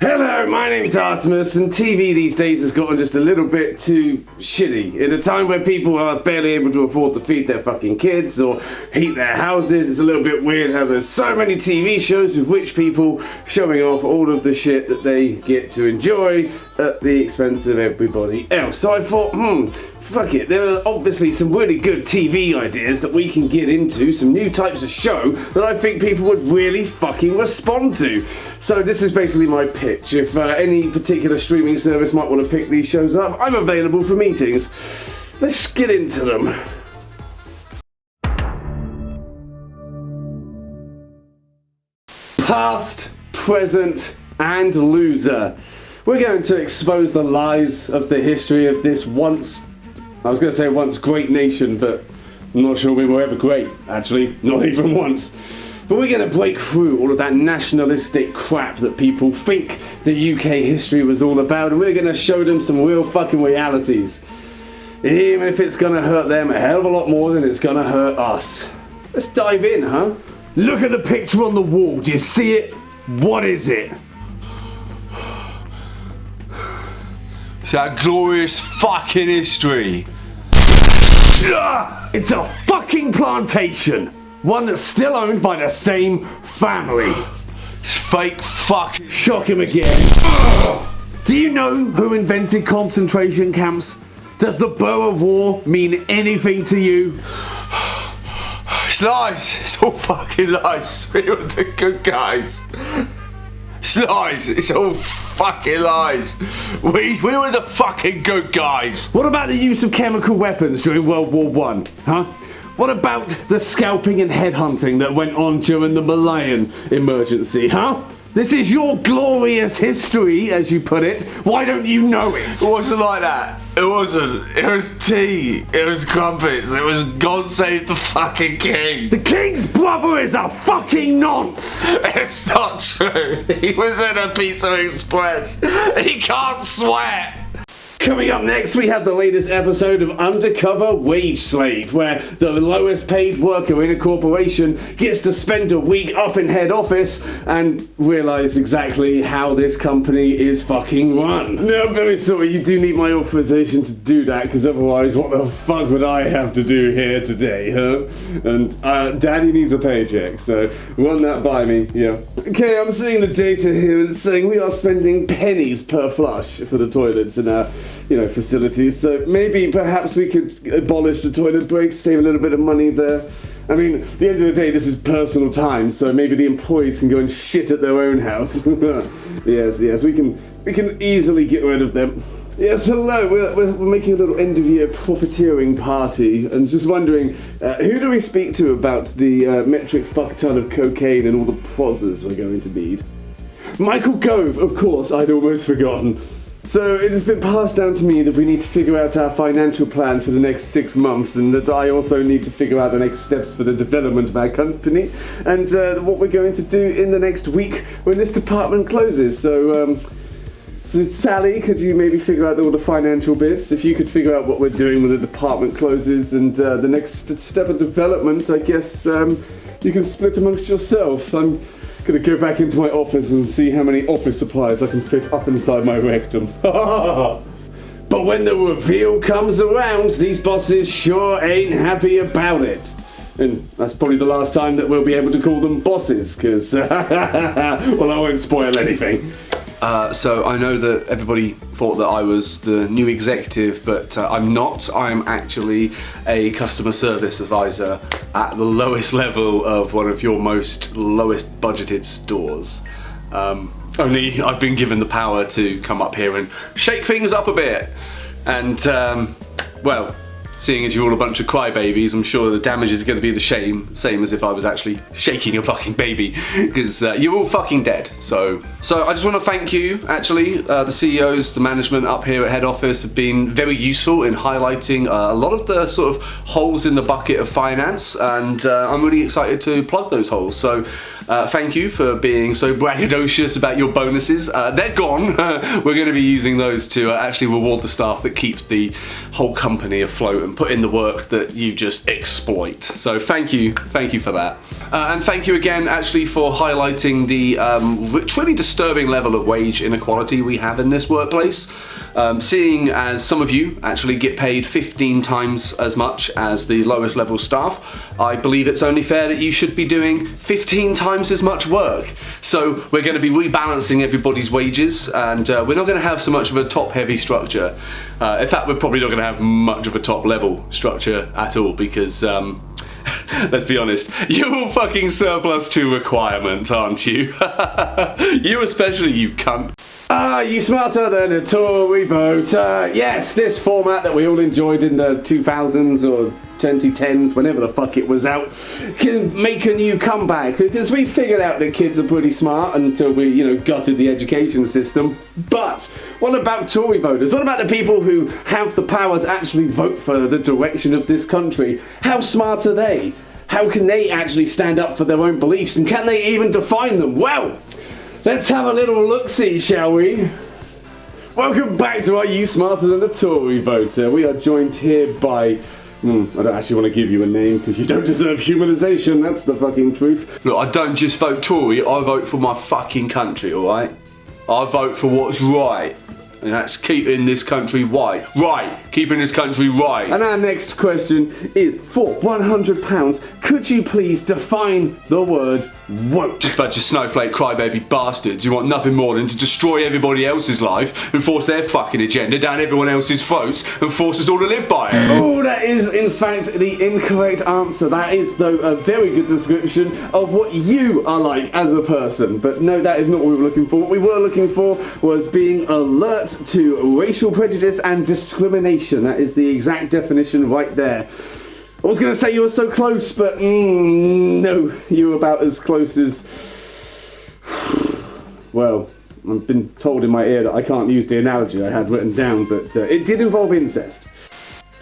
Hello, my name's Artemis, and TV these days has gotten just a little bit too shitty. In a time where people are barely able to afford to feed their fucking kids or heat their houses, it's a little bit weird how there's so many TV shows with rich people showing off all of the shit that they get to enjoy at the expense of everybody else. So I thought, fuck it, there are obviously some really good TV ideas that we can get into, some new types of show that I think people would really fucking respond to. So this is basically my pitch. If any particular streaming service might want to pick these shows up, I'm available for meetings. Let's get into them. Past, present, and loser. We're going to expose the lies of the history of this once great nation, but I'm not sure we were ever great, actually, not even once. But we're going to break through all of that nationalistic crap that people think the UK history was all about, and we're going to show them some real fucking realities. Even if it's going to hurt them a hell of a lot more than it's going to hurt us. Let's dive in, huh? Look at the picture on the wall, do you see it? What is it? It's our glorious fucking history. It's a fucking plantation. One that's still owned by the same family. It's fake fucking. Shock him again. Do you know who invented concentration camps? Does the bow of war mean anything to you? It's lies. It's all fucking lies. We were the good guys. It's lies. It's all fucking lies. We were the fucking good guys. What about the use of chemical weapons during World War I? Huh? What about the scalping and headhunting that went on during the Malayan emergency? Huh? This is your glorious history, as you put it. Why don't you know it? It wasn't like that. It wasn't. It was tea. It was crumpets. It was God save the fucking king. The king's brother is a fucking nonce. It's not true. He was in a Pizza Express. He can't sweat. Coming up next, we have the latest episode of Undercover Wage Slave, where the lowest paid worker in a corporation gets to spend a week up in head office and realise exactly how this company is fucking run. Now, I'm very sorry, you do need my authorization to do that, because otherwise, what the fuck would I have to do here today, huh? And Daddy needs a paycheck, so run that by me, yeah. Okay, I'm seeing the data here, and it's saying we are spending pennies per flush for the toilets in our facilities, so maybe perhaps we could abolish the toilet breaks, save a little bit of money there. I mean, at the end of the day, this is personal time, so maybe the employees can go and shit at their own house. yes, we can easily get rid of them. Yes, hello, we're making a little end-of-year profiteering party, and just wondering, who do we speak to about the metric fuck-ton of cocaine and all the prosers we're going to need? Michael Gove, of course, I'd almost forgotten. So it has been passed down to me that we need to figure out our financial plan for the next 6 months, and that I also need to figure out the next steps for the development of our company, and what we're going to do in the next week when this department closes. So Sally, could you maybe figure out all the financial bits? If you could figure out what we're doing when the department closes and the next step of development, I guess you can split amongst yourself. I'm gonna go back into my office and see how many office supplies I can fit up inside my rectum. But when the reveal comes around, these bosses sure ain't happy about it. And that's probably the last time that we'll be able to call them bosses, because, well, I won't spoil anything. So I know that everybody thought that I was the new executive, but I'm not. I'm actually a customer service advisor at the lowest level of one of your most lowest budgeted stores. Only I've been given the power to come up here and shake things up a bit. And, well, seeing as you're all a bunch of crybabies, I'm sure the damage is going to be the same as if I was actually shaking a fucking baby, because you're all fucking dead. So I just want to thank you, actually. The CEOs, the management up here at head office have been very useful in highlighting a lot of the sort of holes in the bucket of finance, and I'm really excited to plug those holes. So thank you for being so braggadocious about your bonuses. They're gone. We're going to be using those to actually reward the staff that keep the whole company afloat and put in the work that you just exploit. So thank you for that. And thank you again actually for highlighting the really disturbing level of wage inequality we have in this workplace. Seeing as some of you actually get paid 15 times as much as the lowest level staff, I believe it's only fair that you should be doing 15 times as much work. So we're going to be rebalancing everybody's wages, and we're not going to have so much of a top heavy structure. In fact, we're probably not going to have much of a top level structure at all, because let's be honest, you're all fucking surplus to requirement, aren't you? You especially, you cunt. You smarter than a Tory voter. Yes, this format that we all enjoyed in the 2000s or 2010s, whenever the fuck it was out, can make a new comeback, because we figured out that kids are pretty smart until we, gutted the education system. But what about Tory voters? What about the people who have the power to actually vote for the direction of this country? How smart are they? How can they actually stand up for their own beliefs, and can they even define them? Well, let's have a little look-see, shall we? Welcome back to Are You Smarter Than a Tory Voter? We are joined here by... I don't actually want to give you a name because you don't deserve humanization, that's the fucking truth. Look, I don't just vote Tory, I vote for my fucking country, alright? I vote for what's right. And that's keeping this country right. Right! Keeping this country right. And our next question is, for £100, could you please define the word woke? Just a bunch of snowflake crybaby bastards who want nothing more than to destroy everybody else's life and force their fucking agenda down everyone else's throats and force us all to live by it. Oh, that is in fact the incorrect answer. That is, though, a very good description of what you are like as a person. But no, that is not what we were looking for. What we were looking for was being alert to racial prejudice and discrimination. That is the exact definition right there. I was going to say you were so close, but no, you were about as close as... Well, I've been told in my ear that I can't use the analogy I had written down, but it did involve incest.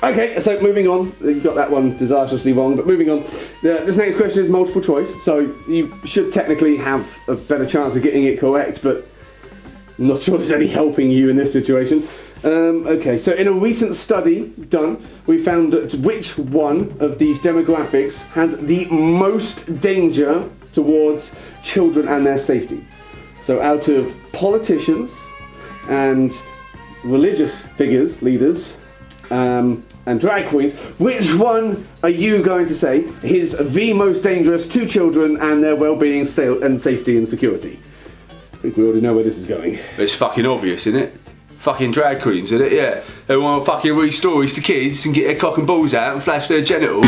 Okay, so moving on. You got that one disastrously wrong, but moving on. This next question is multiple choice, so you should technically have a better chance of getting it correct, but I'm not sure there's any helping you in this situation. Okay, so in a recent study done, we found that which one of these demographics had the most danger towards children and their safety. So out of politicians and religious figures, leaders, and drag queens, which one are you going to say is the most dangerous to children and their well-being and safety and security? I think we already know where this is going. It's fucking obvious, isn't it? Fucking drag queens, isn't it? Yeah. They want to fucking read stories to kids and get their cock and balls out and flash their genitals.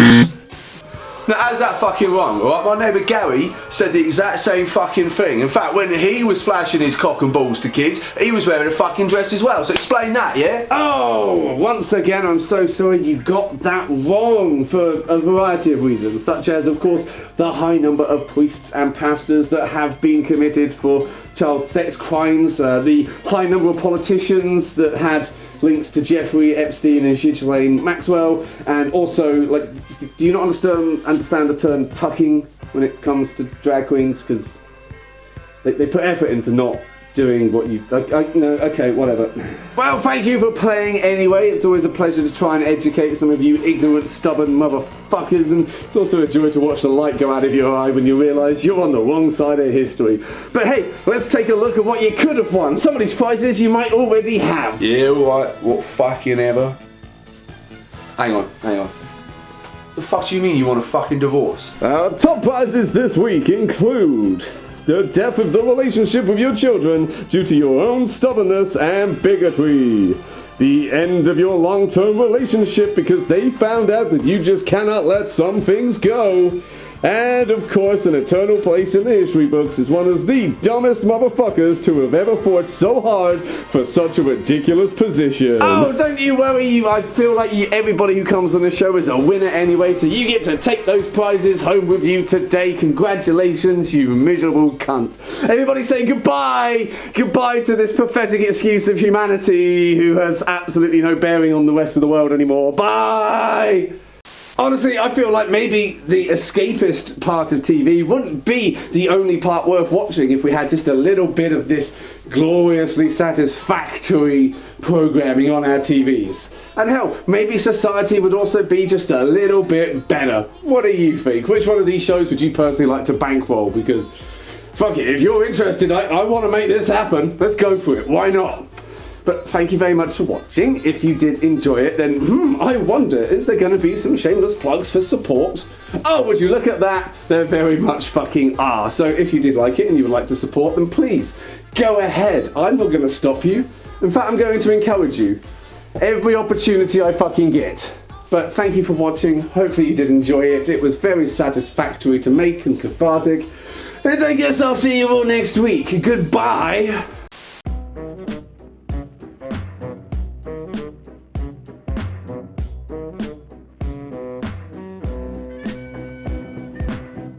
Now, how's that fucking wrong, alright? My neighbour Gary said the exact same fucking thing. In fact, when he was flashing his cock and balls to kids, he was wearing a fucking dress as well. So explain that, yeah? Oh, once again, I'm so sorry you got that wrong for a variety of reasons, such as, of course, the high number of priests and pastors that have been committed for child sex crimes, the high number of politicians that had links to Jeffrey Epstein and Ghislaine Maxwell, and also, like, do you not understand the term tucking when it comes to drag queens? Because they put effort into not doing what you... no, okay, whatever. Well, thank you for playing anyway. It's always a pleasure to try and educate some of you ignorant, stubborn motherfuckers, and it's also a joy to watch the light go out of your eye when you realise you're on the wrong side of history. But hey, let's take a look at what you could have won. Some of these prizes you might already have. Yeah, alright. What fucking ever? Hang on. The fuck do you mean you want a fucking divorce? Our top prizes this week include... the death of the relationship with your children due to your own stubbornness and bigotry. The end of your long-term relationship because they found out that you just cannot let some things go. And, of course, an eternal place in the history books as one of the dumbest motherfuckers to have ever fought so hard for such a ridiculous position. Oh, don't you worry. I feel like everybody who comes on the show is a winner anyway, so you get to take those prizes home with you today. Congratulations, you miserable cunt. Everybody say goodbye. Goodbye to this pathetic excuse of humanity who has absolutely no bearing on the rest of the world anymore. Bye. Honestly, I feel like maybe the escapist part of TV wouldn't be the only part worth watching if we had just a little bit of this gloriously satisfactory programming on our TVs. And hell, maybe society would also be just a little bit better. What do you think? Which one of these shows would you personally like to bankroll? Because, fuck it, if you're interested, I want to make this happen. Let's go for it. Why not? But thank you very much for watching. If you did enjoy it, then I wonder, is there going to be some shameless plugs for support? Oh, would you look at that? There very much fucking are. So if you did like it and you would like to support them, please go ahead. I'm not going to stop you. In fact, I'm going to encourage you. Every opportunity I fucking get. But thank you for watching. Hopefully you did enjoy it. It was very satisfactory to make and cathartic. And I guess I'll see you all next week. Goodbye.